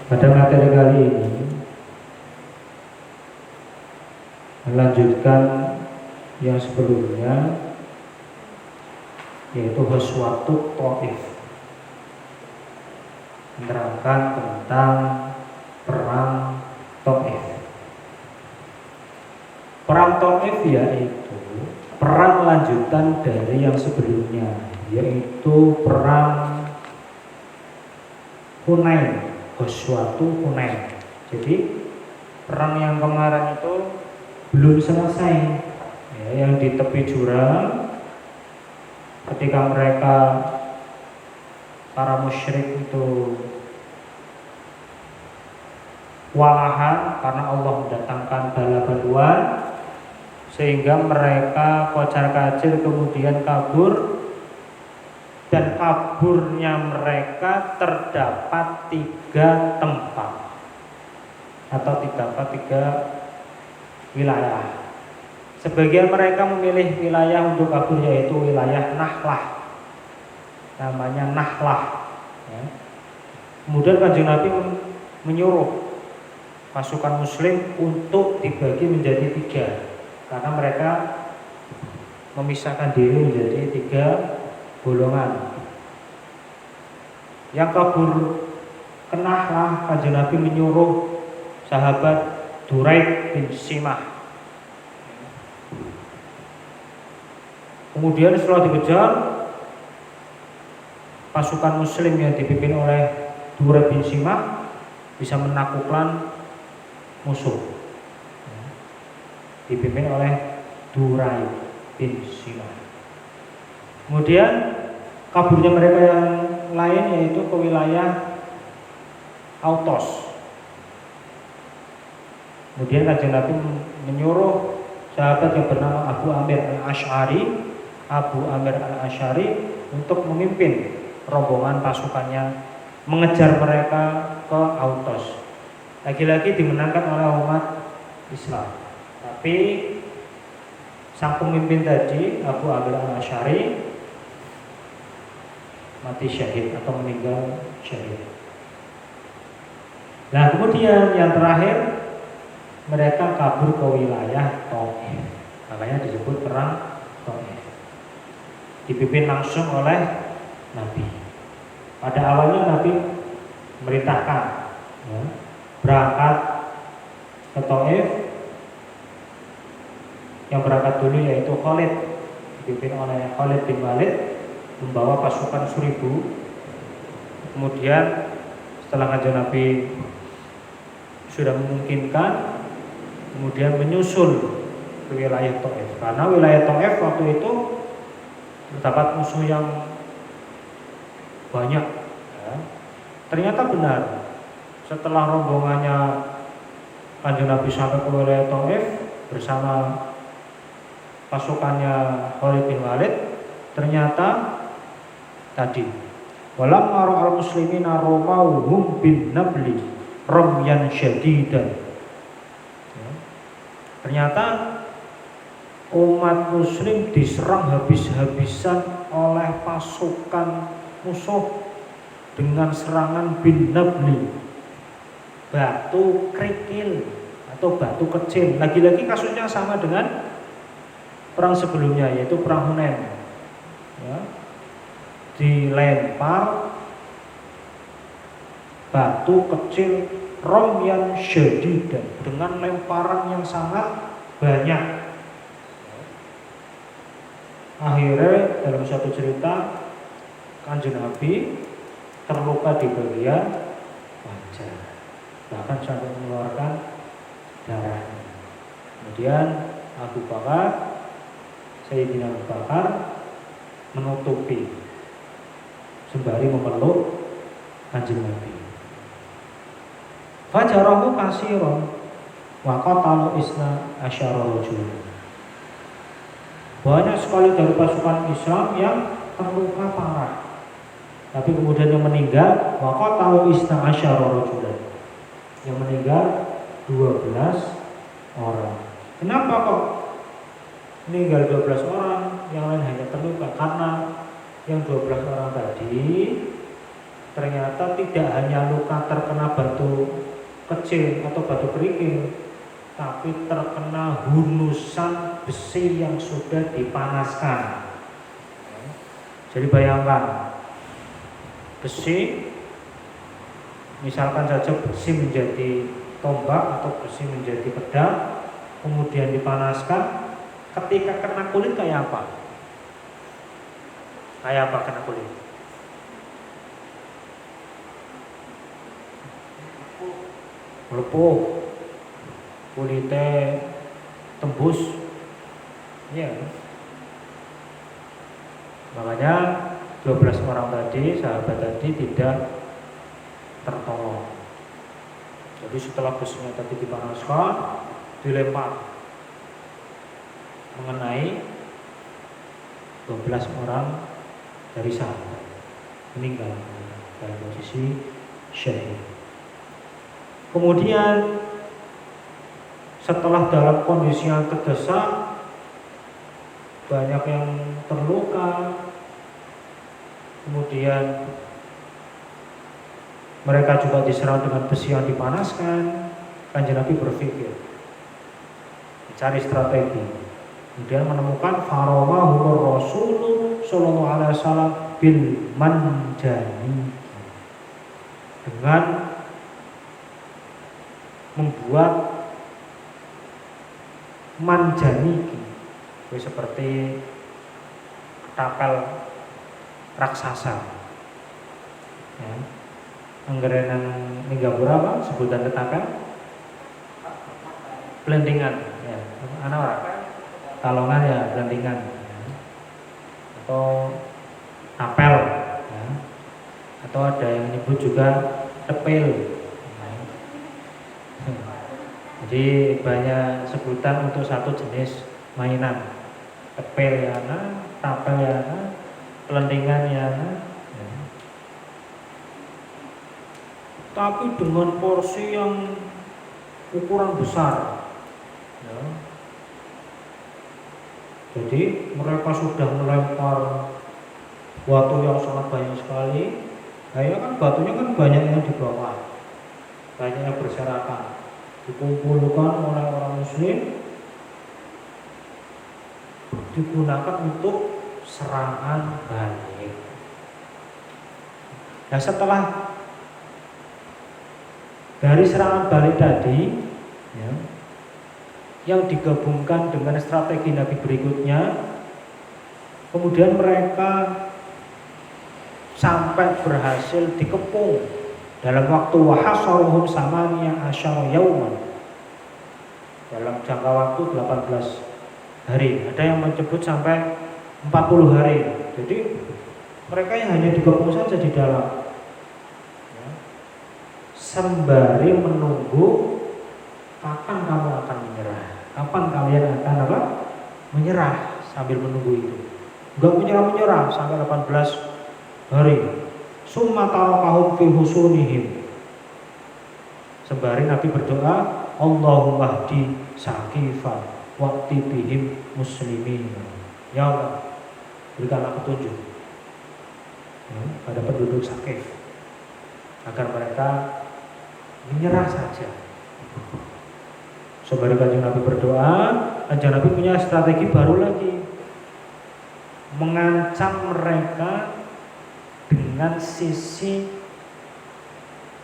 Pada materi kali ini melanjutkan yang sebelumnya, yaitu Ghazwatut Thaif, menerangkan tentang perang Thaif. Perang Thaif yaitu perang lanjutan dari yang sebelumnya, yaitu perang Hunain, Ghazwatut Hunain. Jadi perang yang kemarin itu belum selesai, ya, yang di tepi jurang ketika mereka para musyrik itu walahan karena Allah mendatangkan bala baluan sehingga mereka kocar-kacir kemudian kabur. Dan kaburnya mereka terdapat 3 tempat atau terdapat 3 wilayah. Sebagian mereka memilih wilayah untuk kabur, yaitu wilayah Nahlah, namanya Nahlah, ya. Kemudian Kanjeng Nabi menyuruh pasukan Muslim untuk dibagi menjadi 3, karena mereka memisahkan diri menjadi 3 golongan. Yang kabur ke Nahlah, Kanjeng Nabi menyuruh sahabat Duraid bin Simah. Kemudian setelah dikejar, pasukan Muslim yang dipimpin oleh Duraid bin Simah bisa menaklukkan musuh, dipimpin oleh Duraid bin Simah. Kemudian kaburnya mereka yang lain yaitu ke wilayah Autos. Kemudian Kanjeng Nabi menyuruh sahabat yang bernama Abu Amir Al-Asy'ari untuk memimpin rombongan pasukannya mengejar mereka ke Autos. Lagi-lagi dimenangkan oleh umat Islam. Tapi sang pemimpin tadi, Abu Amir Al-Asy'ari, mati syahid atau meninggal syahid. Nah, kemudian yang terakhir mereka kabur ke wilayah Thaif. Makanya disebut perang Thaif. Dipimpin langsung oleh Nabi. Pada awalnya Nabi merintahkan, ya, berangkat ke Thaif. Yang berangkat dulu yaitu Khalid, dipimpin oleh Khalid bin Walid, membawa pasukan 1000. Kemudian setelah Kanjeng Nabi sudah memungkinkan, kemudian menyusul ke wilayah Thaif. Karena wilayah Thaif waktu itu terdapat musuh yang banyak, ya. Ternyata benar, setelah rombongannya Kanjeng Nabi sampai ke wilayah Thaif bersama pasukannya Khalid bin Walid, ternyata tadi walam mar'al muslimina ramauhum bin nabli ramyan syadidan, ya. Ternyata umat muslim diserang habis-habisan oleh pasukan musuh dengan serangan bin nabli, batu kerikil atau batu kecil. Lagi-lagi kasusnya sama dengan perang sebelumnya, yaitu perang Hunain, ya. Dilempar batu kecil romyan syadidan, dengan lemparan yang sangat banyak. Akhirnya dalam suatu cerita Kanjeng Nabi terluka di bagian wajah, bahkan sampai mengeluarkan darahnya. Kemudian Sayyidina Abu Bakar menutupi sembari memeluk Kanjeng Nabi. Fajarahu kasiron wa qatalu isna asyara rajulan. Banyak sekali dari pasukan Islam yang terluka parah, tapi kemudian yang meninggal wa qatalu isna asyara rajulan, yang meninggal 12 orang. Kenapa kok meninggal 12 orang, yang lain hanya terluka? Karena yang 12 orang tadi ternyata tidak hanya luka terkena batu kecil atau batu kerikil, tapi terkena hunusan besi yang sudah dipanaskan. Jadi bayangkan, besi, misalkan saja besi menjadi tombak atau besi menjadi pedang, kemudian dipanaskan, ketika kena kulit kayak apa? Kayak apa kena kulit? Melepuh, kulitnya tembus, ya. Makanya 12 orang tadi, sahabat tadi tidak tertolong. Jadi setelah besinya tadi dipanaskan, dilempar mengenai 12 orang dari sahabat, meninggal dalam posisi syahid. Kemudian setelah dalam kondisi yang terdesak, banyak yang terluka, kemudian mereka juga diserang dengan besi yang dipanaskan. Kanjeng Nabi berpikir, mencari strategi, kemudian menemukan farawahumur Rasul sallallahu alaihi wasallam bil manjani, dengan membuat manjaniki, seperti tapel raksasa, ya. Anggaran Ninggapura apa sebutan ketapel? Belentingan, ya. Anak orang talongan ya, belentingan, ya. Atau tapel, ya. Atau ada yang menyebut juga tepil. Jadi banyak sebutan untuk satu jenis mainan. Tepel ya, tapel ya, pelentingan ya. Tapi dengan porsi yang ukuran besar, ya. Jadi mereka sudah melempar batu yang sangat banyak sekali. Akhirnya kan batunya kan banyak yang di bawah, banyak yang berserakan, dikumpulkan oleh orang muslim, digunakan untuk serangan balik. Nah, setelah dari serangan balik tadi, ya, yang digabungkan dengan strategi Nabi berikutnya, kemudian mereka sampai berhasil dikepung dalam waktu wahasaruhum samaniya asyara yauman, dalam jangka waktu 18 hari. Ada yang menyebut sampai 40 hari. Jadi mereka yang hanya digabung saja di dalam, ya, sembari menunggu kapan kamu akan menyerah, kapan kalian akan apa? Menyerah, sambil menunggu itu. Enggak menyerah sampai 18 hari. Summa tarakahum fi husunihim. Sembari Nabi berdoa, Allahumma hdi Saqifa waqti bihim muslimin. Ya Allah, berikanlah petunjuk, ya, pada penduduk Saqif agar mereka menyerah saja. Sembari Kanjeng Nabi berdoa, Kanjeng Nabi punya strategi baru lagi, mengancam mereka dengan sisi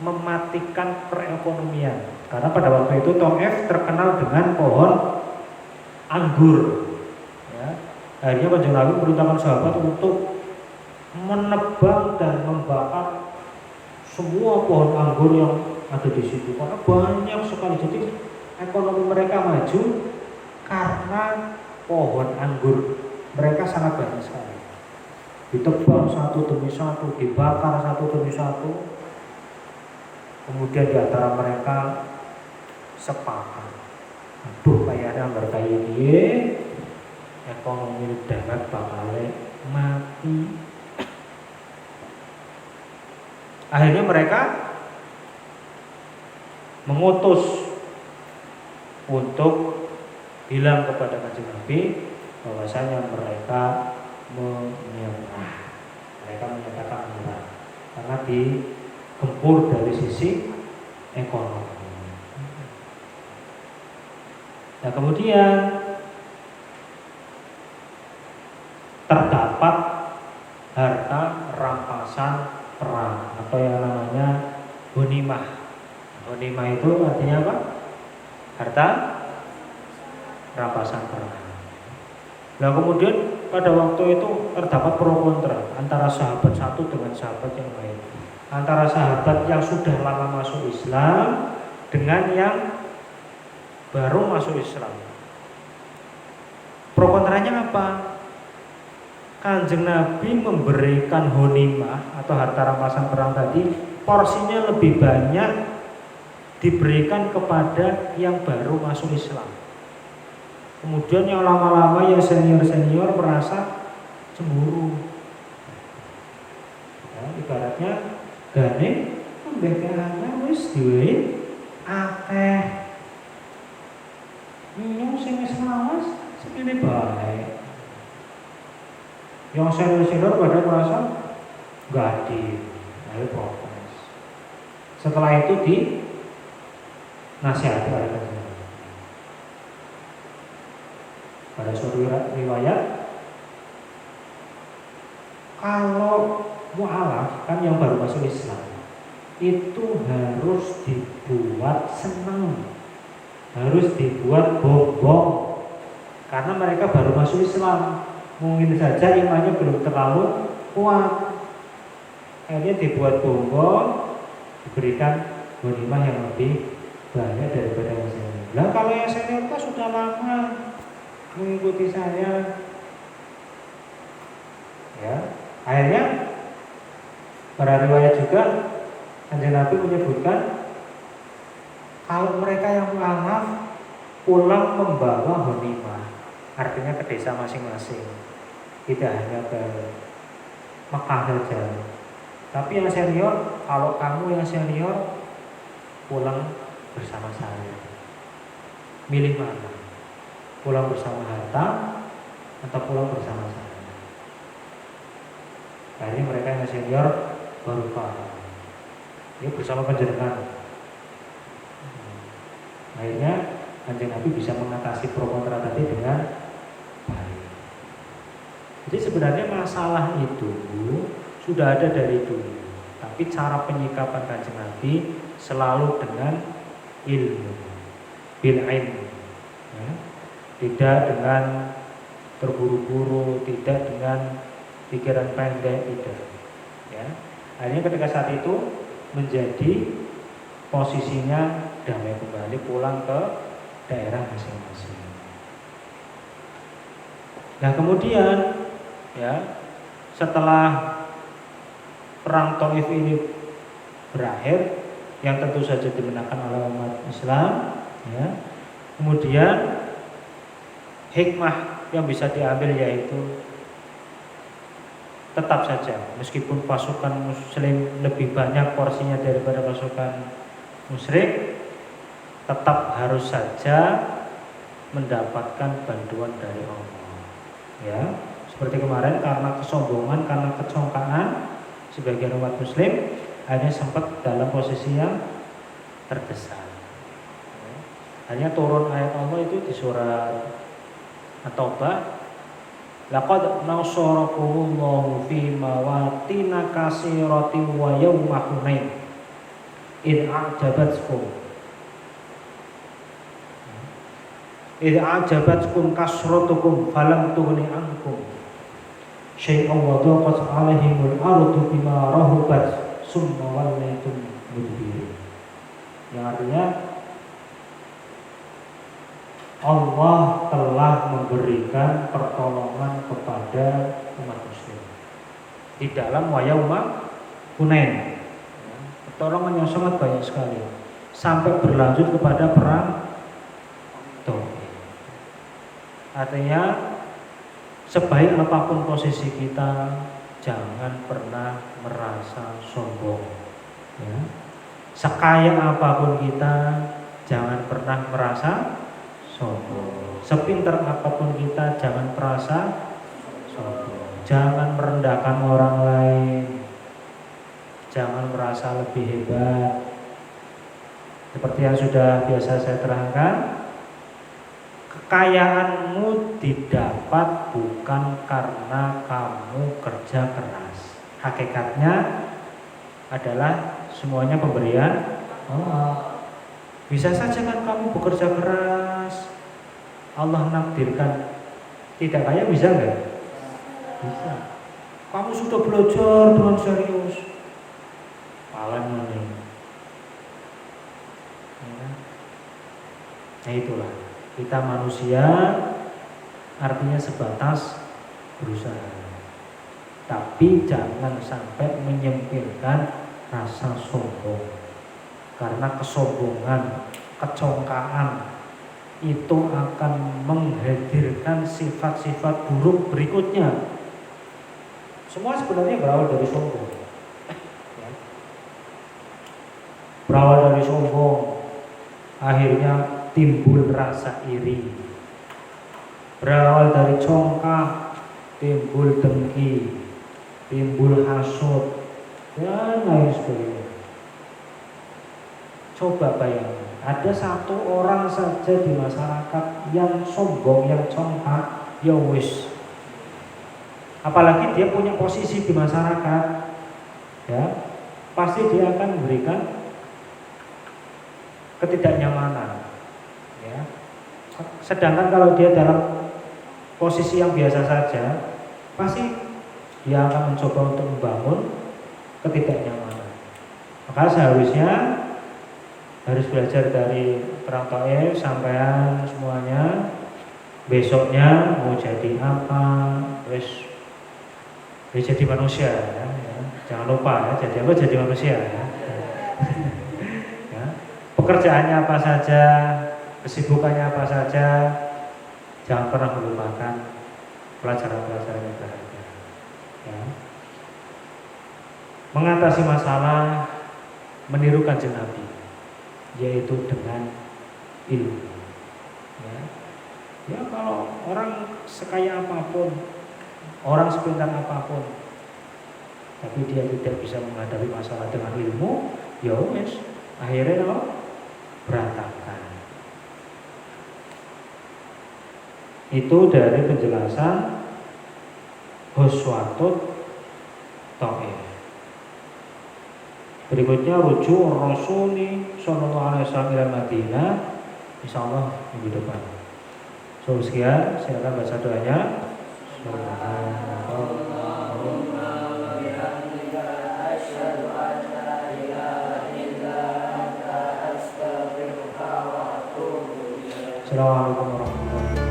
mematikan perekonomian. Karena pada waktu itu Taif terkenal dengan pohon anggur, ya. Akhirnya Kanjeng Nabi memerintahkan sahabat untuk menebang dan membakar semua pohon anggur yang ada di situ, karena banyak sekali. Jadi ekonomi mereka maju karena pohon anggur mereka sangat banyak sekali. Ditebang satu demi satu, dibakar satu demi satu. Kemudian di antara mereka sepakat, aduh kayaknya anggar kayak ini ekonomi darat bakal mati. Akhirnya mereka mengutus untuk bilang kepada Kanjeng Nabi bahwasanya mereka menyerah, mereka menyatakan menyerah. karena digempur dari sisi ekonomi. Nah kemudian terdapat harta rampasan perang atau yang namanya ghanimah. Ghanimah itu artinya apa? Harta rampasan perang. Nah kemudian pada waktu itu terdapat pro kontra antara sahabat satu dengan sahabat yang lain, antara sahabat yang sudah lama masuk Islam dengan yang baru masuk Islam. Pro kontranya apa? Kanjeng Nabi memberikan ghanimah atau harta rampasan perang tadi, porsinya lebih banyak diberikan kepada yang baru masuk Islam. Kemudian yang lama-lama, yang senior-senior merasa cemburu. Ya, ibaratnya gane pembegalan wis duwe akeh. Nyong sing wis lawas sepene bae. Yang senior-senior pada merasa enggak adil. Ayo protes. Setelah itu dinasihati oleh Kanjeng Nabi. Pada suatu riwayat, kalau mu'alaf kan yang baru masuk Islam itu harus dibuat senang, harus dibuat bombong, karena mereka baru masuk Islam, mungkin saja imannya belum terlalu kuat. Akhirnya dibuat bombong, diberikan ghanimah yang lebih banyak daripada yang senior. Nah kalau yang senior kan sudah lama mengikuti saya, ya akhirnya pada riwayat juga Kanjeng Nabi menyebutkan kalau mereka yang mu'alaf pulang membawa ghanimah, artinya ke desa masing-masing, tidak hanya ke Mekah saja. Tapi yang senior, kalau kamu yang senior pulang bersama saya, milih mana? Pulang bersama harta atau pulang bersama saya? Akhirnya mereka yang senior baru paham, ini bersama panjenengan. Akhirnya Kanjeng Nabi bisa mengatasi pro kontra tadi dengan baik. Jadi sebenarnya masalah itu sudah ada dari dulu, tapi cara penyikapan Kanjeng Nabi selalu dengan ilmu, bil ilmu, ya. Tidak dengan terburu-buru, tidak dengan pikiran pendek, tidak. Ya. Akhirnya ketika saat itu menjadi posisinya damai kembali, pulang ke daerah masing-masing. Nah kemudian ya setelah perang Taif ini berakhir, yang tentu saja dimenangkan oleh umat Islam, ya. Kemudian hikmah yang bisa diambil yaitu tetap saja meskipun pasukan muslim lebih banyak porsinya daripada pasukan musyrik, tetap harus saja mendapatkan bantuan dari Allah. Ya, seperti kemarin karena kesombongan, karena kecongkaan sebagian umat muslim hanya sempat dalam posisi yang terdesak. Hanya turun ayat Allah itu di surat At-Taubah, laqad nasarakumullahu fi mawatin katsiratin wa yauma Hunain id a'jabatkum kasratukum falam tughni ankum syai'an wa daqat 'alaihimul ardu bima rahabat summa wallaytum mudbirin. Yang artinya Allah telah memberikan pertolongan kepada umat muslim di dalam yauma Hunain. Pertolongan yang sangat banyak sekali sampai berlanjut kepada perang Taif. Artinya sebaik apapun posisi kita, jangan pernah merasa sombong. Ya. Sekaya apapun kita, jangan pernah merasa sombong. Sepintar apapun kita, jangan merasa sombong. Jangan merendahkan orang lain. Jangan merasa lebih hebat. Seperti yang sudah biasa saya terangkan, kekayaanmu didapat bukan karena kamu kerja keras. Hakikatnya adalah semuanya pemberian Allah. Bisa saja kan kamu bekerja keras, Allah nakdirkan tidak kaya, bisa nggak? Bisa. Kamu sudah belajar dengan serius, paling nih. Nah itulah, kita manusia artinya sebatas berusaha, tapi jangan sampai menyempilkan rasa sombong, karena kesombongan, kecongkaan itu akan menghadirkan sifat-sifat buruk berikutnya. Semua sebenarnya berawal dari sombong, ya. Berawal dari sombong, akhirnya timbul rasa iri. Berawal dari congkak, timbul dengki, timbul hasut, dan lain sebagainya. Coba bayangkan, ada satu orang saja di masyarakat yang sombong, yang congkak, ya wis. Apalagi dia punya posisi di masyarakat, ya, pasti dia akan memberikan ketidaknyamanan, ya. Sedangkan kalau dia dalam posisi yang biasa saja, pasti dia akan mencoba untuk membangun ketidaknyamanan. Maka seharusnya harus belajar dari perang Taif, sampean semuanya besoknya mau jadi apa, wis jadi manusia, ya. Jangan lupa ya, jadi apa, jadi manusia, ya. Ya. Pekerjaannya apa saja, kesibukannya apa saja, jangan pernah melupakan pelajaran-pelajaran yang berharga, ya. Mengatasi masalah meniru Kanjeng Nabi, yaitu dengan ilmu, ya. Ya, kalau orang sekaya apapun, orang sepintar apapun, tapi dia tidak bisa menghadapi masalah dengan ilmu, ya wes, akhirnya berantakan. Itu dari penjelasan Ghazwatut Taif. Berikutnya rujuk Rasuli Sallallahu Alaihi Wasallam ila Madinah, insyaallah minggu depan. So sekian, silakan baca doanya. Assalamualaikum warahmatullahi wabarakatuh.